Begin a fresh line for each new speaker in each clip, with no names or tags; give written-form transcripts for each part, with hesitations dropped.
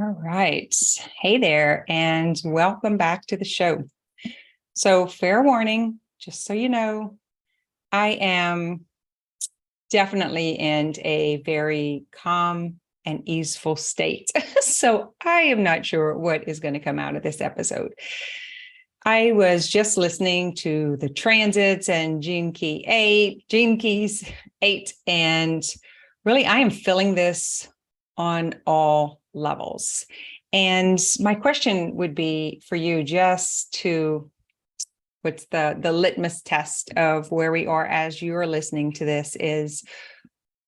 All right. Hey there, and welcome back to the show. So, fair warning, just so you know, I am definitely in a very calm and easeful state. So, I am not sure what is going to come out of this episode. I was just listening to the transits and Gene Keys 8, and really, I am feeling this on all levels. And my question would be for you just to what's the litmus test of where we are as you're listening to this is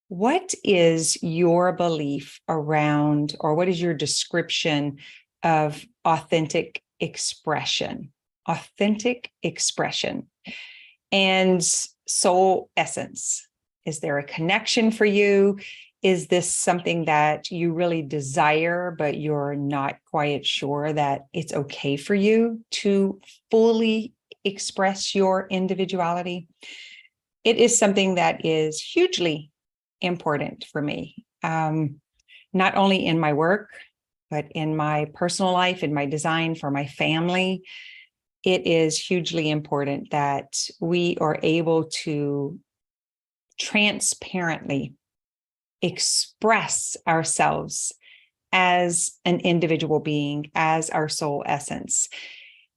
what is your belief around, or what is your description of authentic expression? Authentic expression and soul essence. Is there a connection for you? Is this something that you really desire, but you're not quite sure that it's okay for you to fully express your individuality? It is something that is hugely important for me, not only in my work, but in my personal life, in my design for my family. It is hugely important that we are able to transparently express ourselves as an individual being, as our soul essence.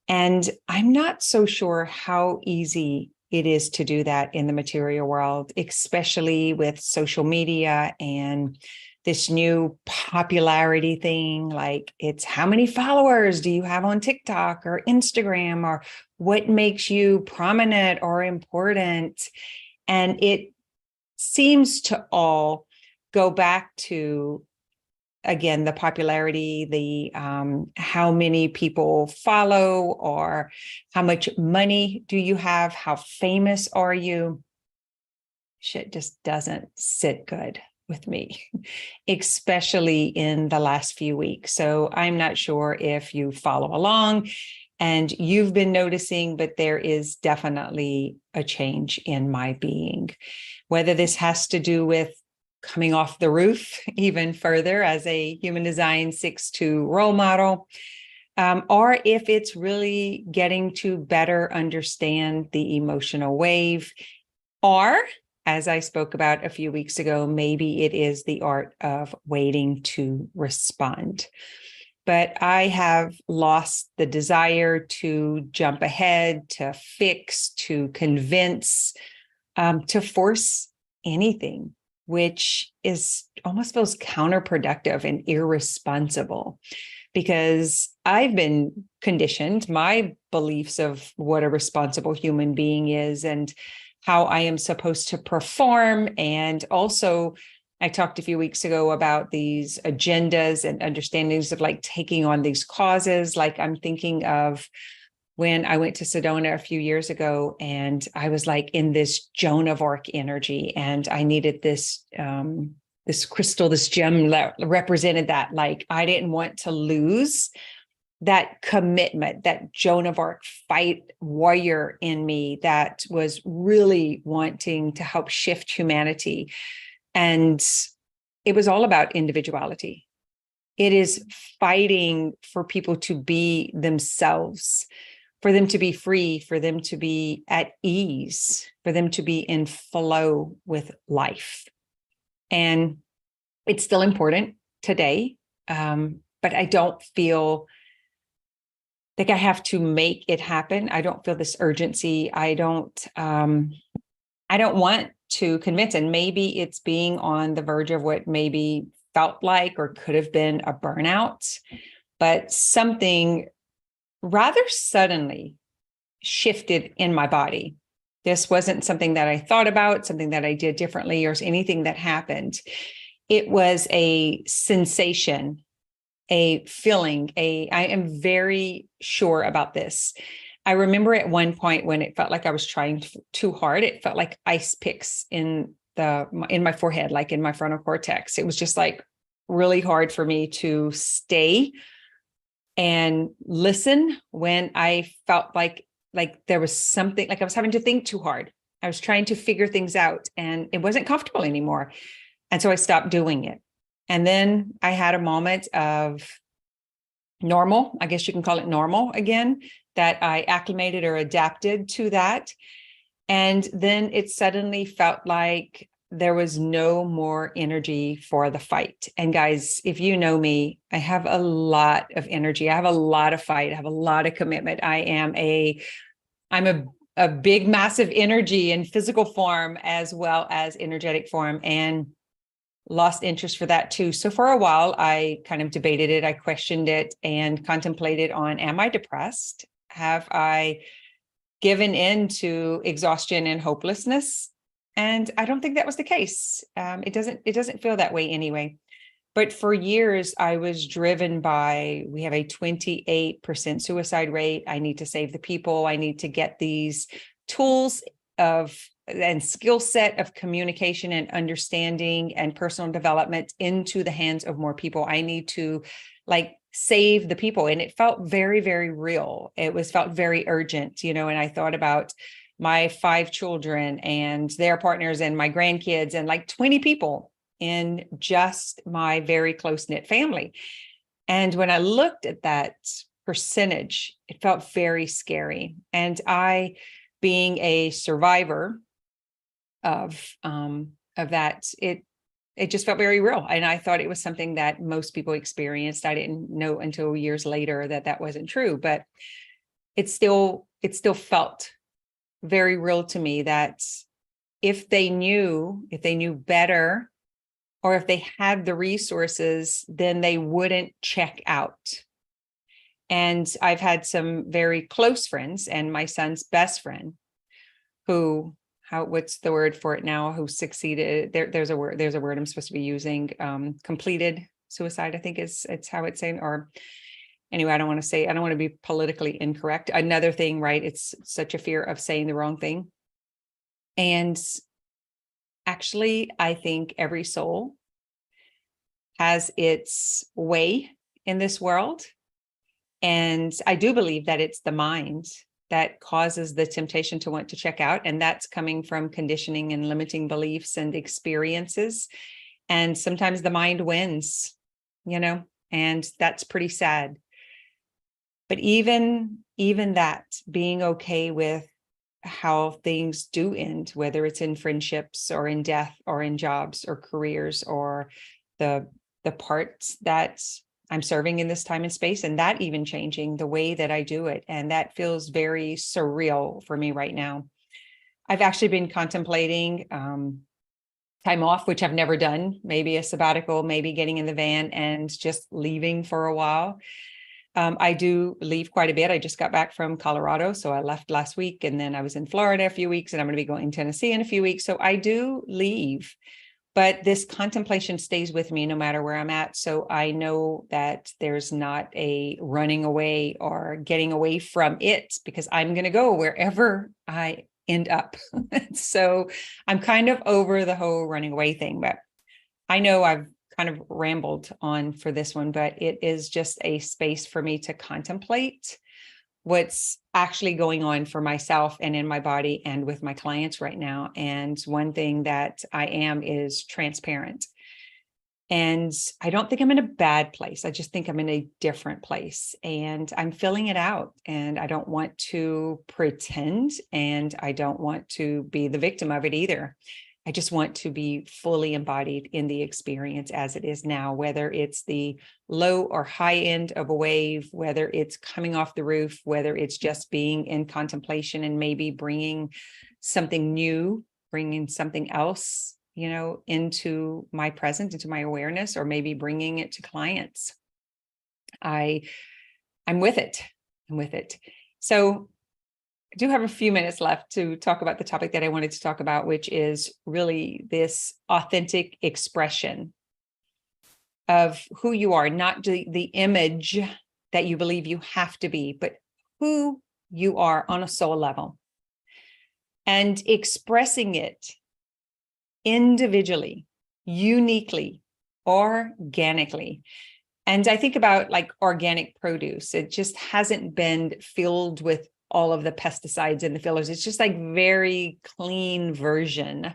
And I'm not so sure how easy it is to do that in the material world, especially with social media and this new popularity thing. Like, it's how many followers do you have on TikTok or Instagram, or what makes you prominent or important? And it seems to all go back to, again, the popularity, the how many people follow, or how much money do you have? How famous are you? Shit just doesn't sit good with me, especially in the last few weeks. So I'm not sure if you follow along and you've been noticing, but there is definitely a change in my being. Whether this has to do with coming off the roof even further as a human design 6-2 role model, or if it's really getting to better understand the emotional wave, or, as I spoke about a few weeks ago, maybe it is the art of waiting to respond. But I have lost the desire to jump ahead, to fix, to convince, to force anything, which is almost feels counterproductive and irresponsible, because I've been conditioned, my beliefs of what a responsible human being is and how I am supposed to perform. And also, I talked a few weeks ago about these agendas and understandings of like taking on these causes. Like, I'm thinking of when I went to Sedona a few years ago, and I was like in this Joan of Arc energy, and I needed this crystal, this gem that represented that. Like, I didn't want to lose that commitment, that Joan of Arc fight warrior in me that was really wanting to help shift humanity. And it was all about individuality. It is fighting for people to be themselves, for them to be free, for them to be at ease, for them to be in flow with life. And it's still important today, but I don't feel like I have to make it happen. I don't feel this urgency. I don't want to convince. And maybe it's being on the verge of what maybe felt like or could have been a burnout, but something rather suddenly shifted in my body. This wasn't something that I thought about, something that I did differently, or anything that happened. It was a sensation, a feeling, I am very sure about this. I remember at one point when it felt like I was trying too hard. It felt like ice picks in my forehead, like in my frontal cortex. It was just like really hard for me to stay and listen when I felt like there was something, like I was having to think too hard. I was trying to figure things out, and it wasn't comfortable anymore. And so I stopped doing it. And then I had a moment of normal. I guess you can call it normal again, that I acclimated or adapted to that. And then it suddenly felt like there was no more energy for the fight. And guys, if you know me, I have a lot of energy. I have a lot of fight. I have a lot of commitment. I'm a big, massive energy in physical form as well as energetic form, and lost interest for that too. So for a while, I kind of debated it. I questioned it and contemplated on, am I depressed? Have I given in to exhaustion and hopelessness? And I don't think that was the case. It doesn't feel that way anyway. But for years, I was driven by, we have a 28% suicide rate. I need to save the people. I need to get these tools and skill set of communication and understanding and personal development into the hands of more people. I need to save the people. And it felt very, very real. Felt very urgent, and I thought about my 5 children and their partners and my grandkids and 20 people in just my very close-knit family. And when I looked at that percentage, it felt very scary. And I, being a survivor of that, it just felt very real. And I thought it was something that most people experienced. I didn't know until years later that wasn't true, but it still felt very real to me that if they knew better, or if they had the resources, then they wouldn't check out. And I've had some very close friends, and my son's best friend, what's the word for it now? Who succeeded? There's a word I'm supposed to be using. Completed suicide, I think it's how it's saying. Or anyway, I don't want to be politically incorrect. Another thing, right? It's such a fear of saying the wrong thing. And actually, I think every soul has its way in this world. And I do believe that it's the mind that causes the temptation to want to check out. And that's coming from conditioning and limiting beliefs and experiences. And sometimes the mind wins, and that's pretty sad. But even that, being okay with how things do end, whether it's in friendships or in death or in jobs or careers or the parts that I'm serving in this time and space, and that even changing the way that I do it. And that feels very surreal for me right now. I've actually been contemplating time off, which I've never done, maybe a sabbatical, maybe getting in the van and just leaving for a while. I do leave quite a bit. I just got back from Colorado, so I left last week, and then I was in Florida a few weeks, and I'm going to be going to Tennessee in a few weeks. So I do leave, but this contemplation stays with me no matter where I'm at. So I know that there's not a running away or getting away from it, because I'm going to go wherever I end up. So I'm kind of over the whole running away thing, but I know I've kind of rambled on for this one, but it is just a space for me to contemplate what's actually going on for myself and in my body and with my clients right now. And one thing that I am is transparent. And I don't think I'm in a bad place. I just think I'm in a different place, and I'm filling it out. And I don't want to pretend, and I don't want to be the victim of it either. I just want to be fully embodied in the experience as it is now, whether it's the low or high end of a wave, whether it's coming off the roof, whether it's just being in contemplation and maybe bringing something new, bringing something else, into my present, into my awareness, or maybe bringing it to clients. I'm with it. I'm with it. So I do have a few minutes left to talk about the topic that I wanted to talk about, which is really this authentic expression of who you are, not the image that you believe you have to be, but who you are on a soul level, and expressing it individually, uniquely, organically. And I think about organic produce. It just hasn't been filled with all of the pesticides and the fillers. It's just very clean version.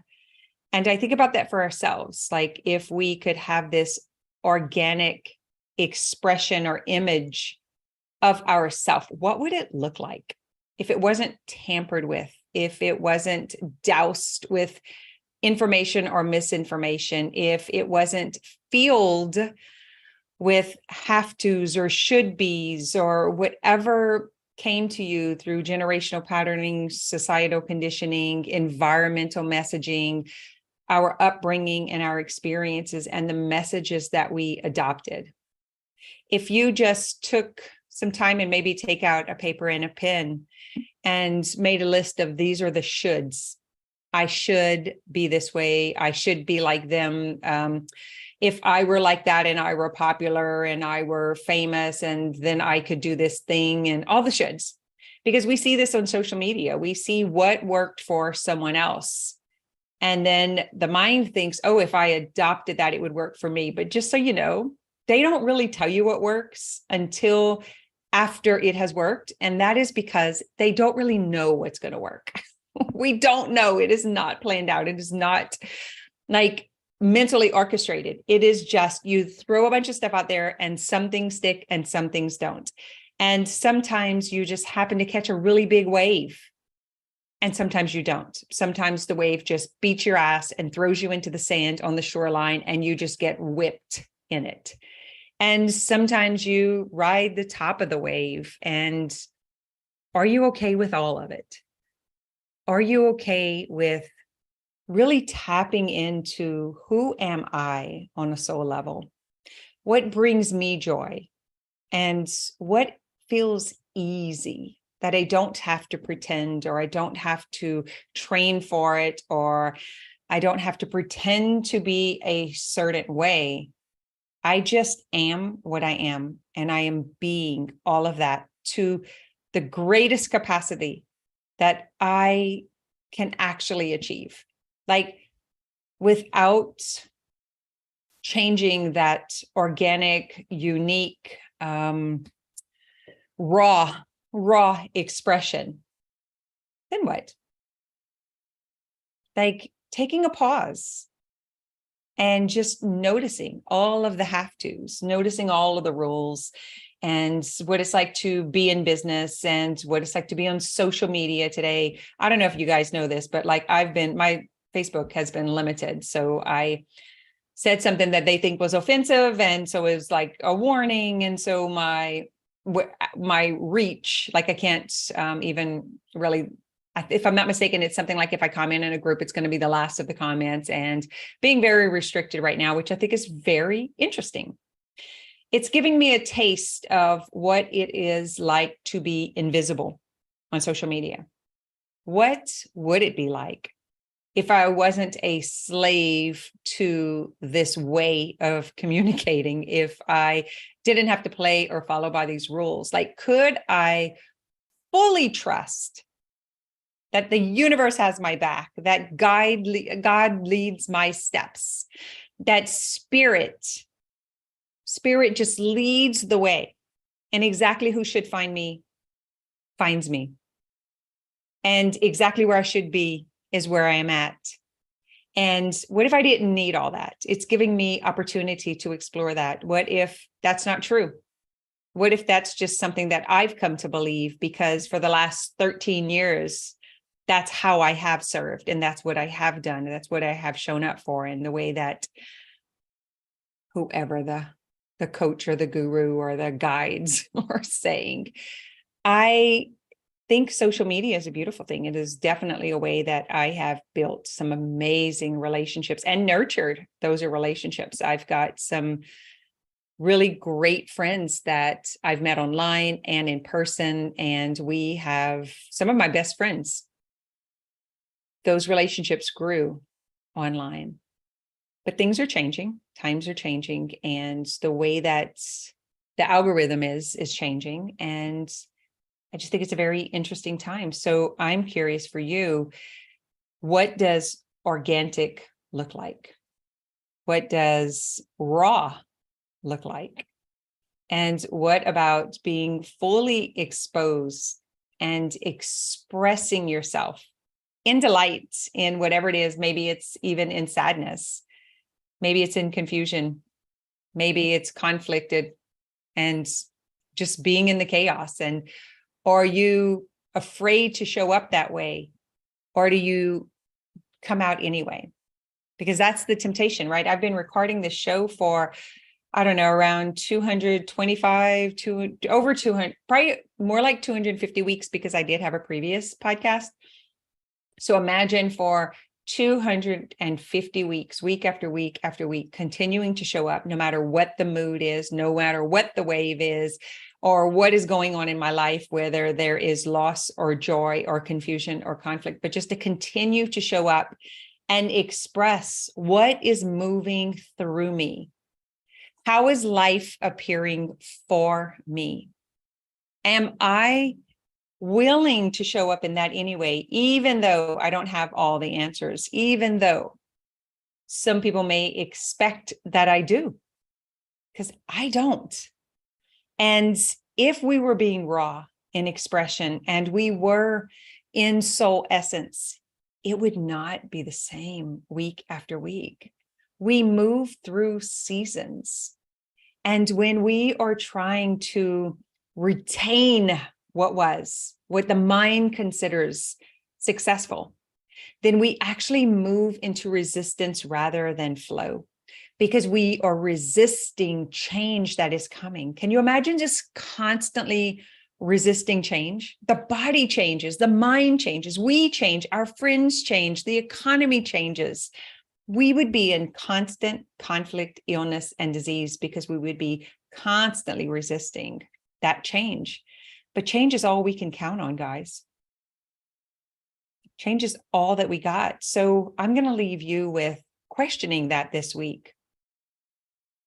And I think about that for ourselves. If we could have this organic expression or image of ourself, what would it look like if it wasn't tampered with, if it wasn't doused with information or misinformation, if it wasn't filled with have tos or should be's or whatever came to you through generational patterning, societal conditioning, environmental messaging, our upbringing and our experiences and the messages that we adopted. If you just took some time and maybe take out a paper and a pen and made a list of these are the shoulds. I should be this way. I should be like them. If I were like that and I were popular and I were famous and then I could do this thing and all the shoulds, because we see this on social media. We see what worked for someone else. And then the mind thinks, oh, if I adopted that, it would work for me. But just so you know, they don't really tell you what works until after it has worked. And that is because they don't really know what's going to work. We don't know. It is not planned out. It is not like mentally orchestrated. It is just you throw a bunch of stuff out there and some things stick and some things don't. And sometimes you just happen to catch a really big wave. And sometimes you don't. Sometimes the wave just beats your ass and throws you into the sand on the shoreline and you just get whipped in it. And sometimes you ride the top of the wave. And are you okay with all of it? Are you okay with really tapping into who am I on a soul level? What brings me joy? And what feels easy that I don't have to pretend, or I don't have to train for it, or I don't have to pretend to be a certain way. I just am what I am, and I am being all of that to the greatest capacity that I can actually achieve. Like without changing that organic, unique, raw expression, then what? Like taking a pause and just noticing all of the have tos, noticing all of the rules and what it's like to be in business and what it's like to be on social media today. I don't know if you guys know this, but like my Facebook has been limited. So I said something that they think was offensive. And so it was like a warning. And so my reach, like I can't even really, if I'm not mistaken, it's something like if I comment in a group, it's going to be the last of the comments, and being very restricted right now, which I think is very interesting. It's giving me a taste of what it is like to be invisible on social media. What would it be like if I wasn't a slave to this way of communicating, if I didn't have to play or follow by these rules? Like, could I fully trust that the universe has my back, that God leads my steps, that spirit just leads the way, and exactly who should find me finds me, and exactly where I should be is where I am at. And what if I didn't need all that? It's giving me opportunity to explore that. What if that's not true? What if that's just something that I've come to believe because for the last 13 years, that's how I have served, and that's what I have done. And that's what I have shown up for in the way that whoever the coach or the guru or the guides are saying. I think social media is a beautiful thing. It is definitely a way that I have built some amazing relationships and nurtured those relationships. I've got some really great friends that I've met online and in person, and we have some of my best friends. Those relationships grew online, but things are changing, times are changing, and the way that the algorithm is changing. And I just think it's a very interesting time. So I'm curious for you, what does organic look like? What does raw look like? And what about being fully exposed and expressing yourself in delight, in whatever it is? Maybe it's even in sadness. Maybe it's in confusion. Maybe it's conflicted and just being in the chaos? And are you afraid to show up that way? Or do you come out anyway? Because that's the temptation, right? I've been recording this show for, I don't know, around 225 to over 200, probably more like 250 weeks, because I did have a previous podcast. So imagine for 250 weeks, week after week after week, continuing to show up, no matter what the mood is, no matter what the wave is, or what is going on in my life, whether there is loss or joy or confusion or conflict, but just to continue to show up and express what is moving through me. How is life appearing for me? Am I willing to show up in that anyway, even though I don't have all the answers, even though some people may expect that I do, because I don't. And if we were being raw in expression and we were in soul essence, it would not be the same week after week. We move through seasons. And when we are trying to retain what the mind considers successful, then we actually move into resistance rather than flow, because we are resisting change that is coming. Can you imagine just constantly resisting change? The body changes, the mind changes, we change, our friends change, the economy changes. We would be in constant conflict, illness, and disease, because we would be constantly resisting that change. But change is all we can count on, guys. Change is all that we got. So I'm going to leave you with questioning that this week.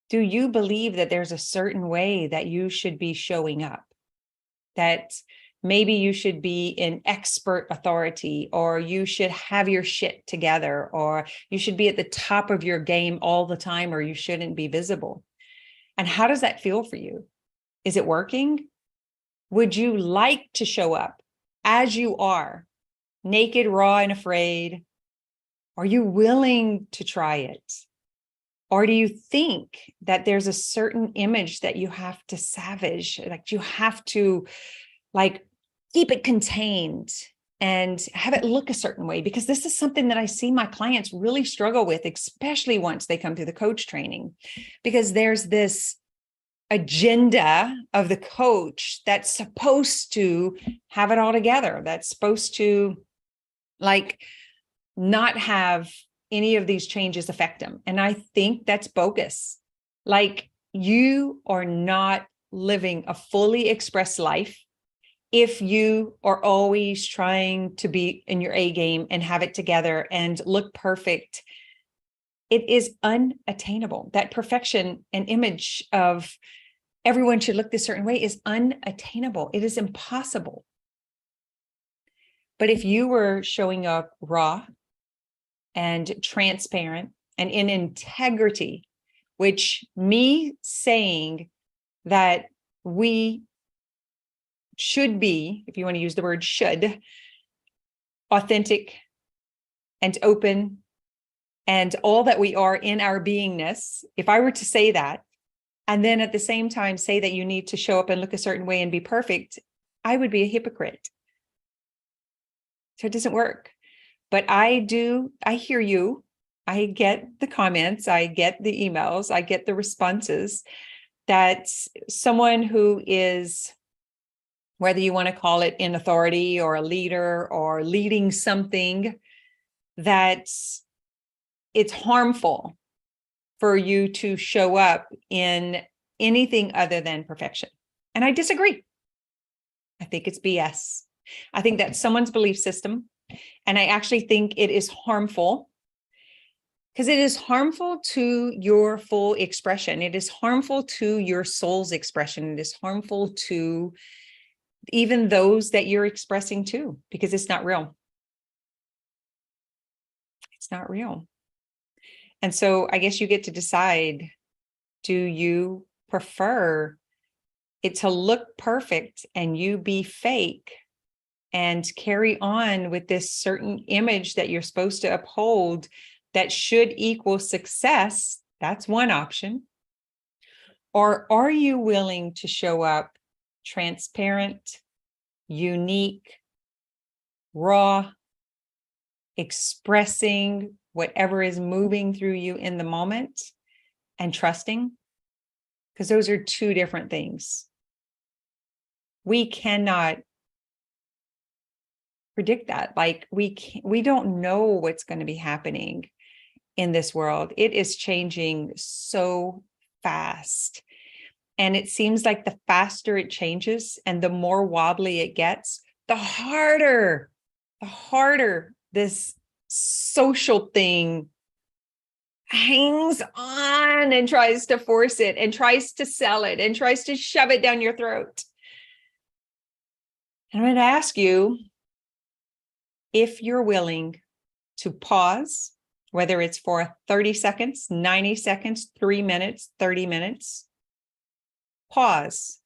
Do you believe that there's a certain way that you should be showing up? That maybe you should be in expert authority, or you should have your shit together, or you should be at the top of your game all the time, or you shouldn't be visible? And how does that feel for you? Is it working? Would you like to show up as you are, naked, raw, and afraid? Are you willing to try it? Or do you think that there's a certain image that you have to savage, like you have to keep it contained and have it look a certain way? Because this is something that I see my clients really struggle with, especially once they come through the coach training, because there's this agenda of the coach that's supposed to have it all together, that's supposed to not have any of these changes affect them. And I think that's bogus. You are not living a fully expressed life if you are always trying to be in your A game and have it together and look perfect. It is unattainable. That perfection and image of everyone should look this certain way is unattainable. It is impossible. But if you were showing up raw and transparent and in integrity, which me saying that we should be, if you want to use the word should, authentic and open and all that we are in our beingness, if I were to say that, and then at the same time say that you need to show up and look a certain way and be perfect, I would be a hypocrite. So it doesn't work. But I hear you. I get the comments, I get the emails, I get the responses that someone who is, whether you want to call it in authority or a leader or leading something, that it's harmful for you to show up in anything other than perfection. And I disagree. I think it's BS. I think that's someone's belief system. And I actually think it is harmful, because it is harmful to your full expression. It is harmful to your soul's expression. It is harmful to even those that you're expressing to, because it's not real. It's not real. And so I guess you get to decide, do you prefer it to look perfect and you be fake and carry on with this certain image that you're supposed to uphold that should equal success? That's one option. Or are you willing to show up transparent, unique, raw, expressing whatever is moving through you in the moment, and trusting, because those are two different things. We cannot predict that. Like we don't know what's going to be happening in this world. It is changing so fast. And it seems like the faster it changes and the more wobbly it gets, the harder this social thing hangs on and tries to force it and tries to sell it and tries to shove it down your throat. And I'm going to ask you if you're willing to pause, whether it's for 30 seconds, 90 seconds, 3 minutes, 30 minutes, pause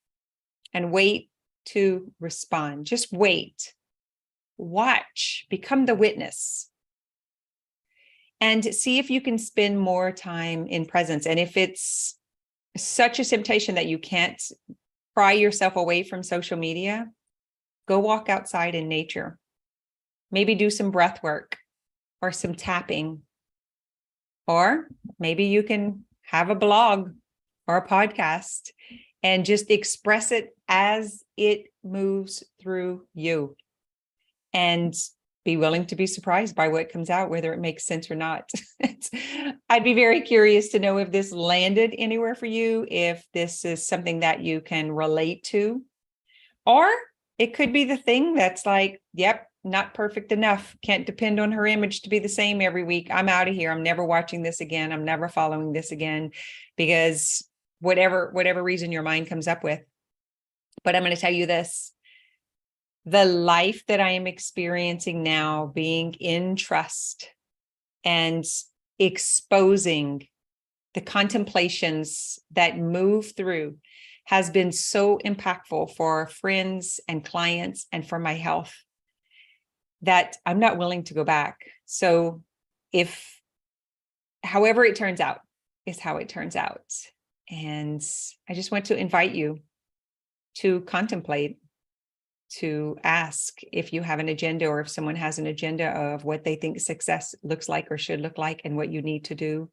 and wait to respond. Just wait, watch, become the witness, and see if you can spend more time in presence. And if it's such a temptation that you can't pry yourself away from social media, go walk outside in nature. Maybe do some breath work or some tapping. Or maybe you can have a blog or a podcast and just express it as it moves through you. And be willing to be surprised by what comes out, whether it makes sense or not. I'd be very curious to know if this landed anywhere for you, if this is something that you can relate to, or it could be the thing that's like, yep, not perfect enough. Can't depend on her image to be the same every week. I'm out of here. I'm never watching this again. I'm never following this again, because whatever reason your mind comes up with. But I'm going to tell you this. The life that I am experiencing now, being in trust and exposing the contemplations that move through, has been so impactful for friends and clients and for my health that I'm not willing to go back. So if however it turns out is how it turns out. And I just want to invite you to contemplate, to ask if you have an agenda, or if someone has an agenda of what they think success looks like or should look like, and what you need to do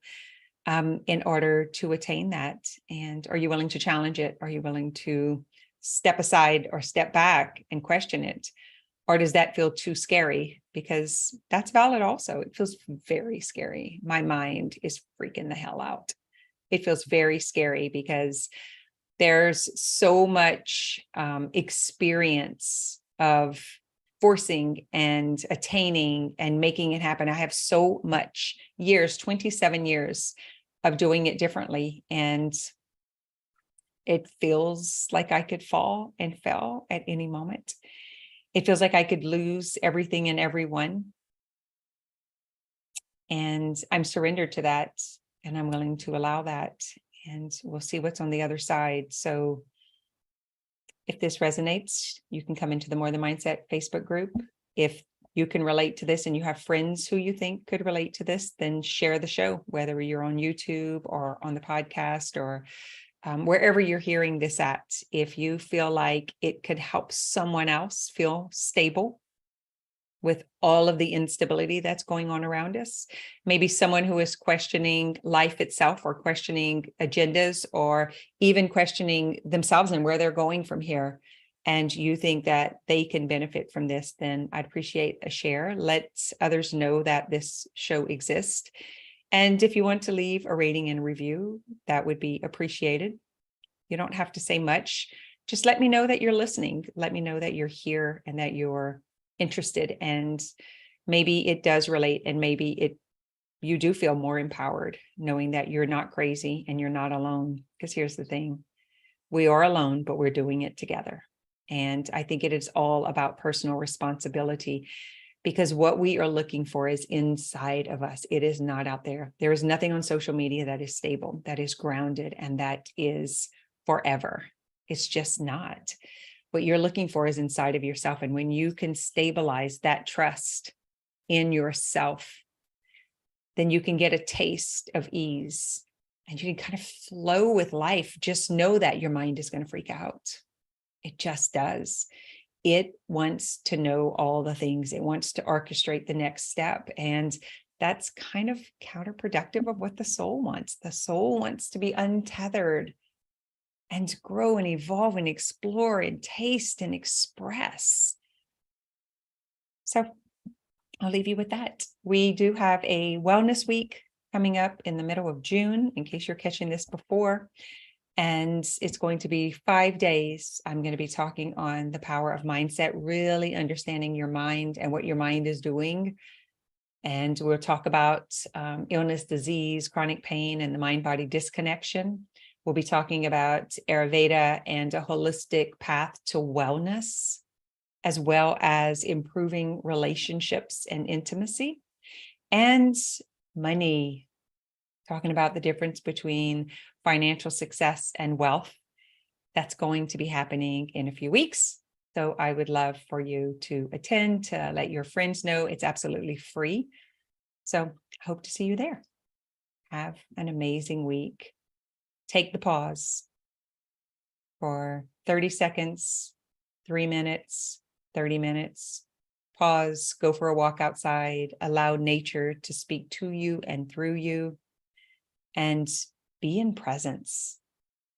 in order to attain that. And are you willing to challenge it? Are you willing to step aside or step back and question it? Or does that feel too scary? Because that's valid also. It feels very scary. My mind is freaking the hell out. It feels very scary because there's so much experience of forcing and attaining and making it happen. I have so much years, 27 years of doing it differently. And it feels like I could fall and fell at any moment. It feels like I could lose everything and everyone. And I'm surrendered to that. And I'm willing to allow that. And we'll see what's on the other side. So if this resonates, you can come into the More Than Mindset Facebook group. If you can relate to this and you have friends who you think could relate to this, then share the show, whether you're on YouTube or on the podcast or wherever you're hearing this at. If you feel like it could help someone else feel stable with all of the instability that's going on around us, maybe someone who is questioning life itself, or questioning agendas, or even questioning themselves and where they're going from here, and you think that they can benefit from this, then I'd appreciate a share. Let others know that this show exists. And if you want to leave a rating and review, that would be appreciated. You don't have to say much. Just let me know that you're listening. Let me know that you're here and that you're interested, and maybe it does relate, and maybe you do feel more empowered knowing that you're not crazy and you're not alone. Because here's the thing, we are alone, but we're doing it together. And I think it is all about personal responsibility, because what we are looking for is inside of us. It is not out there. There is nothing on social media that is stable, that is grounded, and that is forever. It's just not. What you're looking for is inside of yourself. And when you can stabilize that trust in yourself, then you can get a taste of ease and you can kind of flow with life. Just know that your mind is going to freak out. It just does. It wants to know all the things. It wants to orchestrate the next step. And that's kind of counterproductive of what the soul wants. The soul wants to be untethered and grow and evolve and explore and taste and express. So I'll leave you with that. We do have a wellness week coming up in the middle of June, in case you're catching this before. And it's going to be 5 days. I'm going to be talking on the power of mindset, really understanding your mind and what your mind is doing. And we'll talk about illness, disease, chronic pain, and the mind-body disconnection. We'll be talking about Ayurveda and a holistic path to wellness, as well as improving relationships and intimacy, and money, talking about the difference between financial success and wealth. That's going to be happening in a few weeks. So I would love for you to attend, to let your friends know. It's absolutely free. So hope to see you there. Have an amazing week. Take the pause for 30 seconds, 3 minutes, 30 minutes. Pause, go for a walk outside, allow nature to speak to you and through you, and be in presence.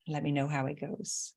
Let me know how it goes.